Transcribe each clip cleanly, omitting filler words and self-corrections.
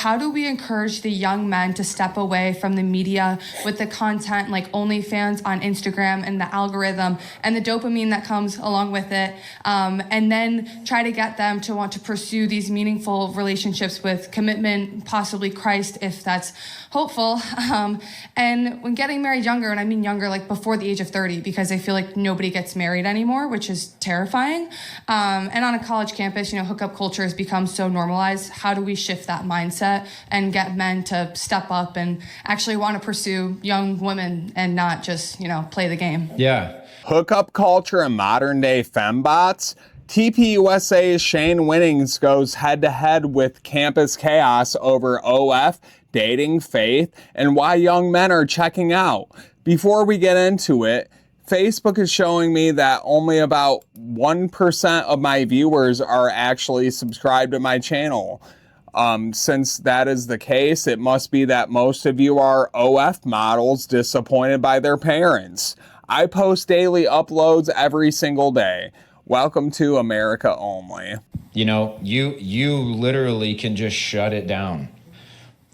how do we encourage the young men to step away from the media with the content like OnlyFans on Instagram and the algorithm and the dopamine that comes along with it, and then try to get them to want to pursue these meaningful relationships with commitment, possibly Christ, if that's hopeful. And when getting married younger, and I mean younger, like before the age of 30, because I feel like nobody gets married anymore, which is terrifying. And on a college campus, hookup culture has become so normalized. How do we shift that mindset and get men to step up and actually want to pursue young women and not just, play the game? Yeah. Hookup culture and modern day fembots. TPUSA's Shane Winnings goes head to head with campus chaos over OF, dating, faith, and why young men are checking out. Before we get into it, Facebook is showing me that only about 1% of my viewers are actually subscribed to my channel. Since that is the case, it must be that most of you are OF models disappointed by their parents. I post daily uploads every single day. Welcome to America Only. You literally can just shut it down.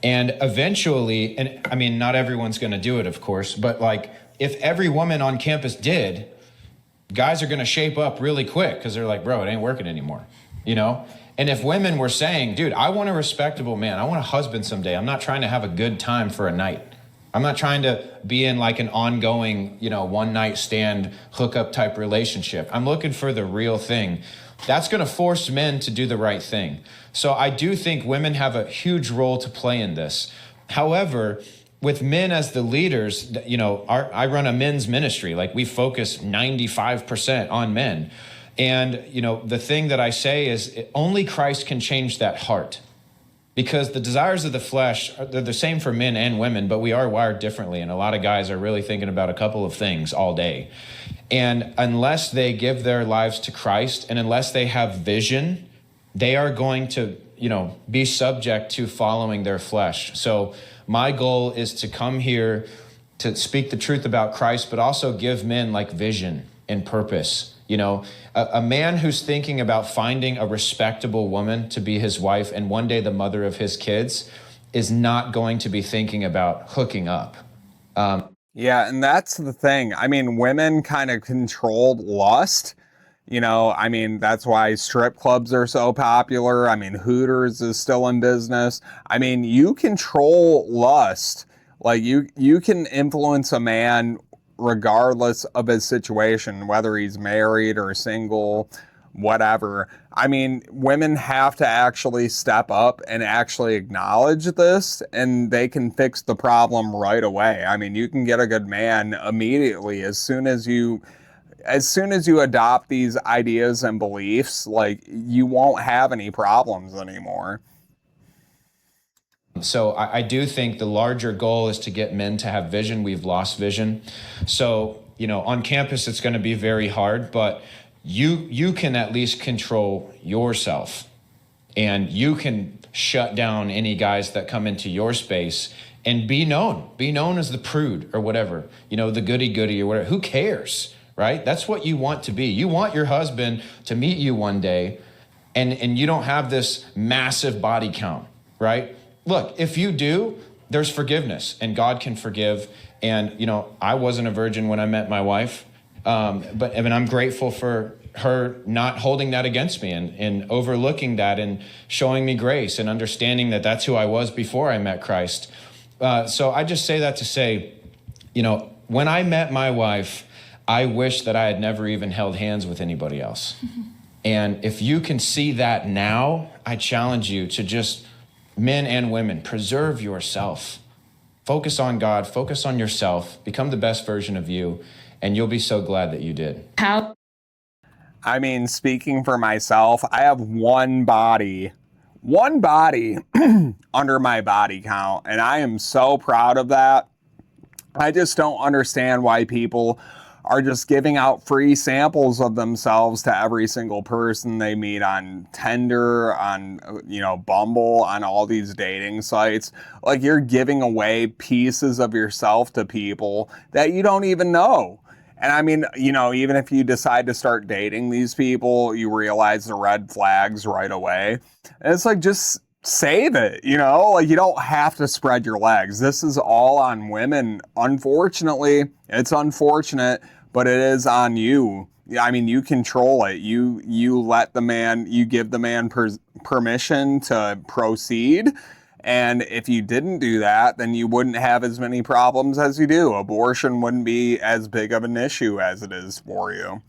And eventually, and I mean, not everyone's going to do it, of course, but like if every woman on campus did, guys are going to shape up really quick because they're like, bro, it ain't working anymore, And if women were saying, dude, I want a respectable man, I want a husband someday, I'm not trying to have a good time for a night. I'm not trying to be in like an ongoing, one night stand hookup type relationship. I'm looking for the real thing. That's going to force men to do the right thing. So I do think women have a huge role to play in this. However, with men as the leaders, I run a men's ministry. Like we focus 95% on men. And, the thing that I say is only Christ can change that heart. Because the desires of the flesh, they're the same for men and women, but we are wired differently. And a lot of guys are really thinking about a couple of things all day. And unless they give their lives to Christ and unless they have vision, they are going to, be subject to following their flesh. So my goal is to come here to speak the truth about Christ, but also give men like vision and purpose. A man who's thinking about finding a respectable woman to be his wife and one day the mother of his kids is not going to be thinking about hooking up. Yeah, and that's the thing. I mean, women kind of controlled lust. That's why strip clubs are so popular. I mean, Hooters is still in business. I mean, you control lust. Like you can influence a man regardless of his situation, whether he's married or single, whatever. I mean, women have to actually step up and actually acknowledge this, and they can fix the problem right away. I mean, you can get a good man immediately as soon as you adopt these ideas and beliefs. Like, you won't have any problems anymore. So I do think the larger goal is to get men to have vision. We've lost vision. So, on campus, it's going to be very hard, but you can at least control yourself and you can shut down any guys that come into your space and be known as the prude or whatever, the goody or whatever. Who cares, right? That's what you want to be. You want your husband to meet you one day and you don't have this massive body count, right? Look, if you do, there's forgiveness and God can forgive. And, I wasn't a virgin when I met my wife, but I'm grateful for her not holding that against me and overlooking that and showing me grace and understanding that that's who I was before I met Christ. So I just say that to say, when I met my wife, I wish that I had never even held hands with anybody else. And if you can see that now, I challenge you to just, men and women, preserve yourself. Focus on God, focus on yourself, become the best version of you, and you'll be so glad that you did. I mean, speaking for myself, I have one body under my body count, and I am so proud of that. I just don't understand why people are just giving out free samples of themselves to every single person they meet on Tinder, on, Bumble, on all these dating sites. Like, you're giving away pieces of yourself to people that you don't even know. And I mean, even if you decide to start dating these people, you realize the red flags right away. And it's like, just save it, you know? Like, you don't have to spread your legs. This is all on women. Unfortunately, it's unfortunate, but it is on you. I mean, you control it. You let the man, you give the man permission to proceed. And if you didn't do that, then you wouldn't have as many problems as you do. Abortion wouldn't be as big of an issue as it is for you.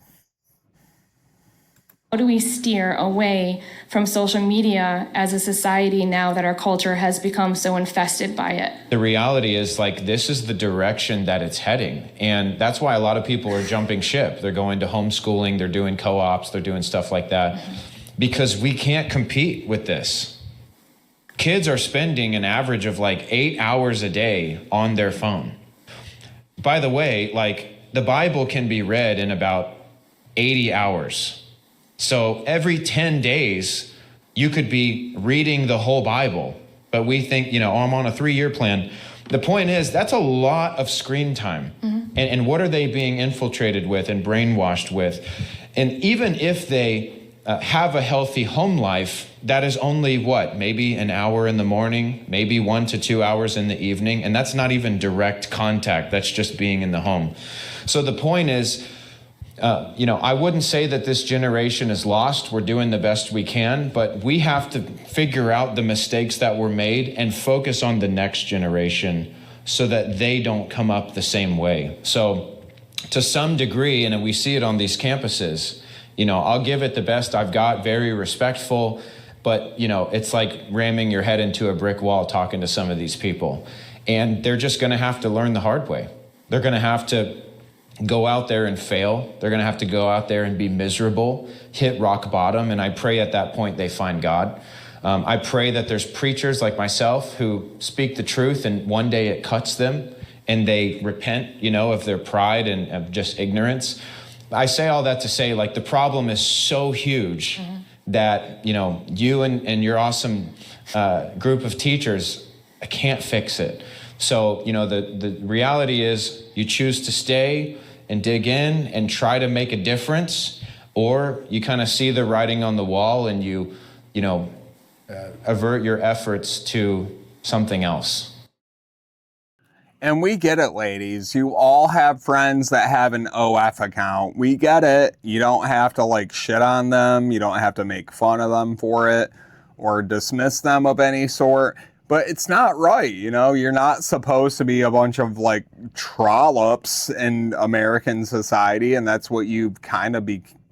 How do we steer away from social media as a society now that our culture has become so infested by it? The reality is, like, this is the direction that it's heading. And that's why a lot of people are jumping ship. They're going to homeschooling, they're doing co-ops, they're doing stuff like that, because we can't compete with this. Kids are spending an average of like 8 hours a day on their phone. By the way, like, the Bible can be read in about 80 hours. So every 10 days, you could be reading the whole Bible. But we think, you know, oh, I'm on a 3-year plan. The point is, that's a lot of screen time. And what are they being infiltrated with and brainwashed with? And even if they have a healthy home life, that is only what, maybe an hour in the morning, maybe 1 to 2 hours in the evening. And that's not even direct contact. That's just being in the home. So the point is, you know, I wouldn't say that this generation is lost. We're doing the best we can, but we have to figure out the mistakes that were made and focus on the next generation so that they don't come up the same way. So to some degree, and we see it on these campuses, you know, I'll give it the best I've got, very respectful, but, you know, it's like ramming your head into a brick wall talking to some of these people. And they're just going to have to learn the hard way. They're going to have to go out there and fail. They're going to have to go out there and be miserable, hit rock bottom. And I pray at that point they find God. I pray that there's preachers like myself who speak the truth and one day it cuts them and they repent, you know, of their pride and of just ignorance. I say all that to say, like, the problem is so huge that, you know, you and your awesome group of teachers can't fix it. So, you know, the reality is you choose to stay and dig in and try to make a difference, or you kind of see the writing on the wall and you know, avert your efforts to something else. And we get it, ladies. You all have friends that have an OF account. We get it. You don't have to, like, shit on them. You don't have to make fun of them for it or dismiss them of any sort. But it's not right, you know? You're not supposed to be a bunch of, like, trollops in American society, and that's what you kind of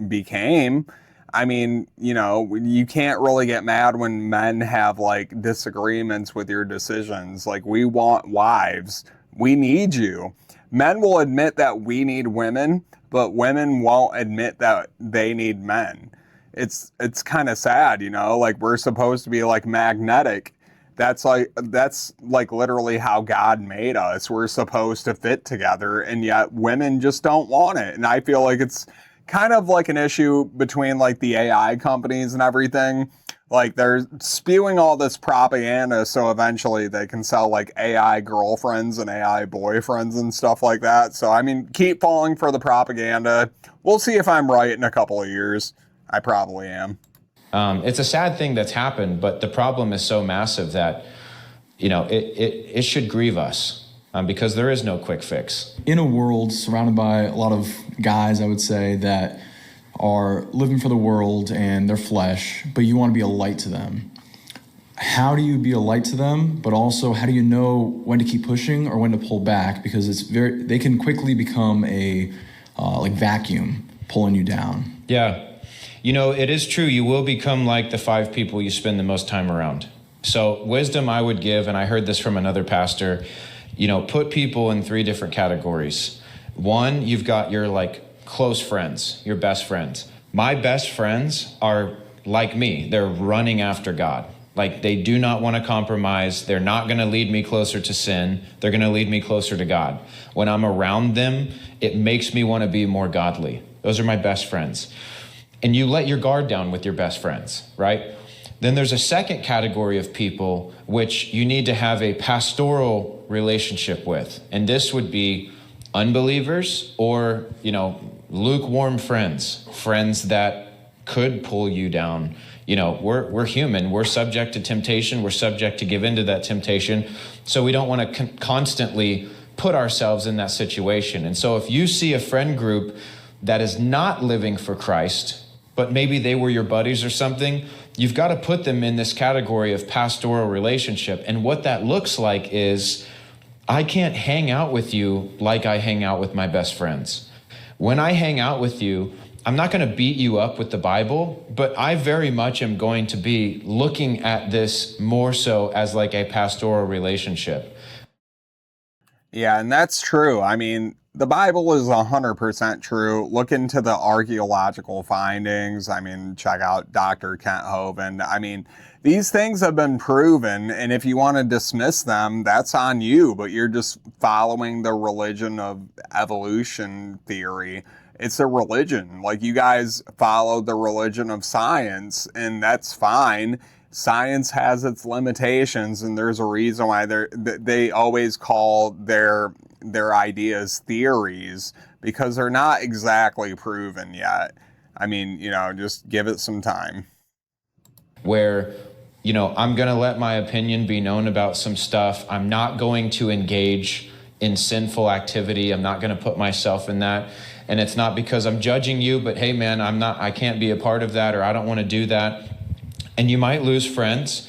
became. I mean, you know, you can't really get mad when men have, like, disagreements with your decisions. Like, we want wives. We need you. Men will admit that we need women, but women won't admit that they need men. It's kind of sad, you know? Like, we're supposed to be, like, magnetic. That's like literally how God made us. We're supposed to fit together, and yet women just don't want it. And I feel like it's kind of like an issue between, like, the AI companies and everything. Like, they're spewing all this propaganda so eventually they can sell, like, AI girlfriends and AI boyfriends and stuff like that. So, I mean, keep falling for the propaganda. We'll see if I'm right in a couple of years. I probably am. It's a sad thing that's happened, but the problem is so massive that, you know, it should grieve us because there is no quick fix. In a world surrounded by a lot of guys, I would say, that are living for the world and their flesh, but you want to be a light to them. How do you be a light to them, but also how do you know when to keep pushing or when to pull back? Because they can quickly become a like vacuum pulling you down. Yeah. You know, it is true. You will become like the 5 people you spend the most time around. So wisdom I would give, and I heard this from another pastor, you know, put people in 3 different categories. 1, you've got your, like, close friends, your best friends. My best friends are like me. They're running after God. Like, they do not want to compromise. They're not going to lead me closer to sin. They're going to lead me closer to God. When I'm around them, it makes me want to be more godly. Those are my best friends. And you let your guard down with your best friends, right? Then there's a second category of people which you need to have a pastoral relationship with. And this would be unbelievers or, you know, lukewarm friends that could pull you down. We're human. We're subject to temptation. We're subject to give into that temptation. So we don't want to constantly put ourselves in that situation. And so if you see a friend group that is not living for Christ, but maybe they were your buddies or something, you've got to put them in this category of pastoral relationship. And what that looks like is, I can't hang out with you like I hang out with my best friends. When I hang out with you, I'm not going to beat you up with the Bible, but I very much am going to be looking at this more so as like a pastoral relationship. Yeah, and that's true. I mean, the Bible is 100% true. Look into the archaeological findings. I mean, check out Dr. Kent Hovind. I mean, these things have been proven, and if you want to dismiss them, that's on you, but you're just following the religion of evolution theory. It's a religion. Like, you guys follow the religion of science, and that's fine. Science has its limitations, and there's a reason why they always call their ideas theories, because they're not exactly proven yet. I mean, just give it some time. Where, I'm going to let my opinion be known about some stuff. I'm not going to engage in sinful activity. I'm not going to put myself in that. And it's not because I'm judging you, but hey, man, I can't be a part of that, or I don't want to do that. And you might lose friends,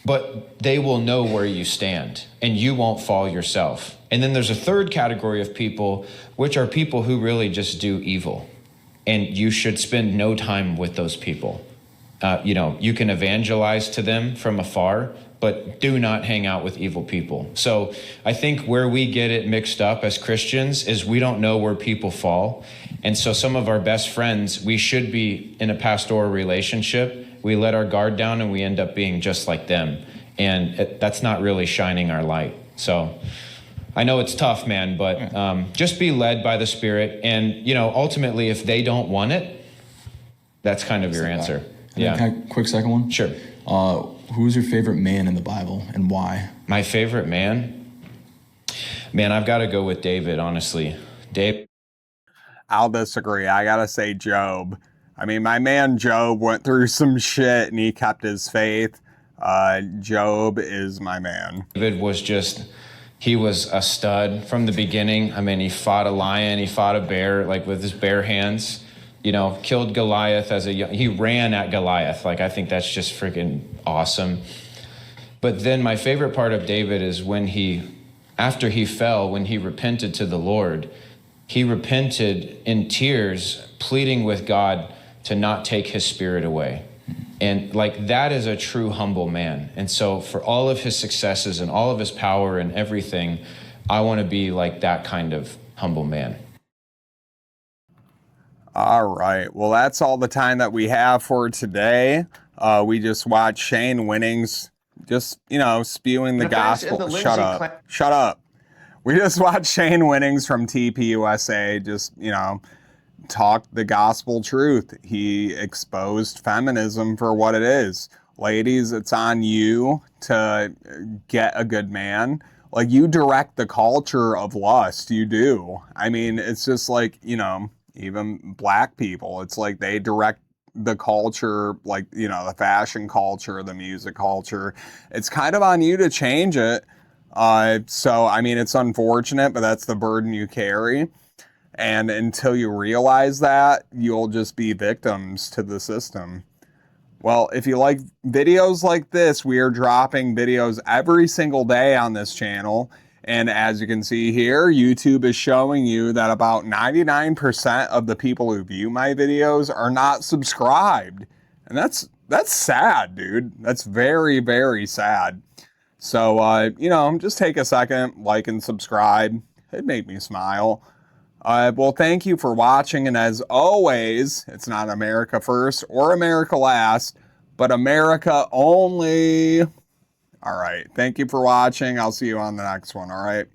but they will know where you stand, and you won't fall yourself. And then there's a third category of people, which are people who really just do evil. And you should spend no time with those people. You can evangelize to them from afar, but do not hang out with evil people. So I think where we get it mixed up as Christians is we don't know where people fall. And so some of our best friends, we should be in a pastoral relationship. We let our guard down and we end up being just like them. And that's not really shining our light. So I know it's tough, man, but just be led by the Spirit. And, ultimately, if they don't want it, that's kind of your answer. Yeah. Can I, quick second one? Sure. Who's your favorite man in the Bible and why? My favorite man? Man, I've got to go with David, honestly. Dave. I'll disagree. I got to say Job. I mean, my man Job went through some shit and he kept his faith. Job is my man. David he was a stud from the beginning. I mean, he fought a lion, he fought a bear, like with his bare hands, killed Goliath he ran at Goliath. Like, I think that's just freaking awesome. But then my favorite part of David is after he fell, when he repented to the Lord, he repented in tears, pleading with God to not take his spirit away. And that is a true humble man. And so for all of his successes and all of his power and everything, I want to be like that kind of humble man. All right. Well, that's all the time that we have for today. We just watched Shane Winnings just, spewing the gospel. Shut up. Shut up. We just watched Shane Winnings from TPUSA just, talk the gospel truth. He exposed feminism for what it is. Ladies, it's on you to get a good man. Like, you direct the culture of lust. You do. I mean, it's just like, even black people, it's like they direct the culture, like, the fashion culture, the music culture. It's kind of on you to change it. So, I mean, it's unfortunate, but that's the burden you carry. And until you realize that, you'll just be victims to the system. Well, if you like videos like this, we are dropping videos every single day on this channel. And as you can see here, YouTube is showing you that about 99% of the people who view my videos are not subscribed. And that's sad, dude. That's very, very sad. So, just take a second, like and subscribe. It'd make me smile. Well, thank you for watching. And as always, it's not America first or America last, but America only. All right. Thank you for watching. I'll see you on the next one. All right.